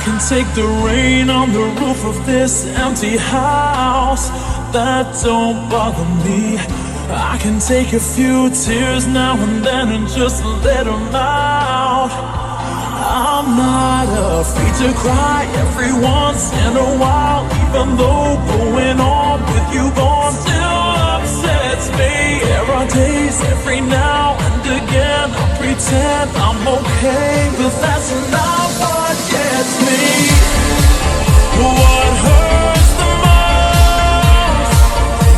can take the rain on the roof of this empty house. That don't bother me. I can take a few tears now and then and just let them out. I'm not afraid to cry every once in a while, even though going on with you gone still upsets me. There are days every now and again I pretend I'm okay, but that's not what gets me. What hurts the most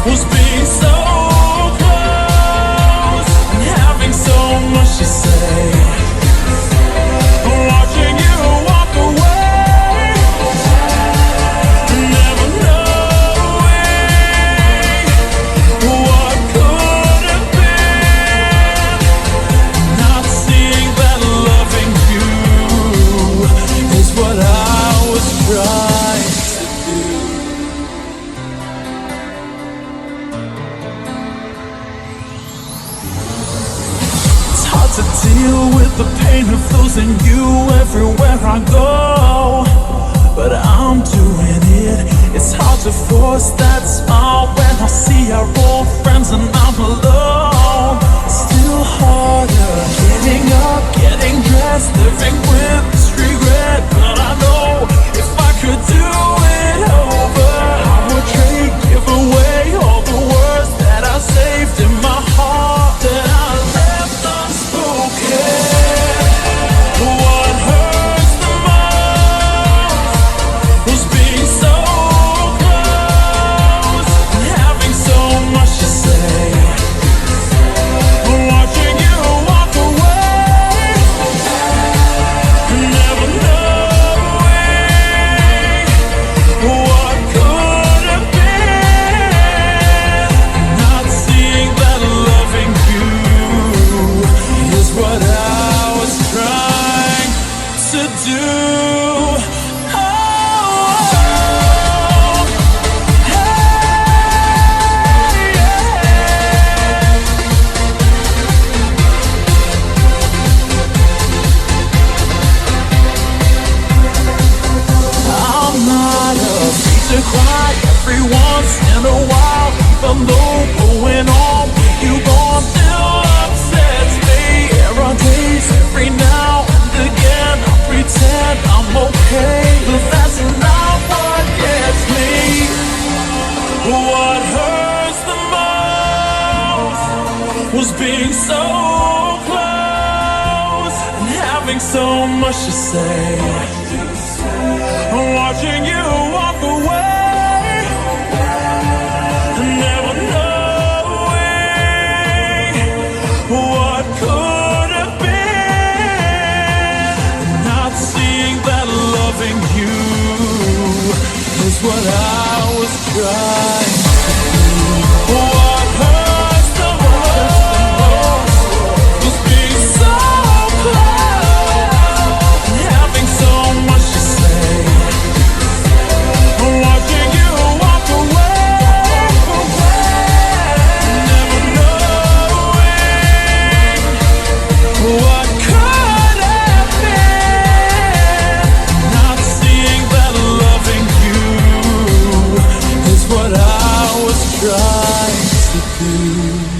was being so close and having so much to say. Watching you walk away, never knowing what could have been. Not seeing that loving you is what I was trying to do. It's hard to deal with the pain of losing you everywhere I go, but I'm doing it. It's hard to force that smile when I see our old friends and I'm alone. Still harder getting up, getting dressed, living with this regret. But I know if I could do it over, I would trade, give away all the words that I saved in my heart, that I left unspoken. What hurts the most was being so close and having so much to say. Watching you walk away, never knowing what could have been. Not seeing that loving you is what I was trying to do. Oh, hey, yeah. I'm not afraid to cry every once in a while, even though going on with you gone still upsets me. There are days every now and again I pretend I'm okay, but that's not what gets me. What hurts the most was being so close and having so much to say. Watching you walk away, never knowing what could have been. Not seeing that loving you is what I was trying to do. What hurts the most was being so close and having so much to say. Watching you walk away, never knowing what could have been. Not seeing that loving you is what I was trying to do.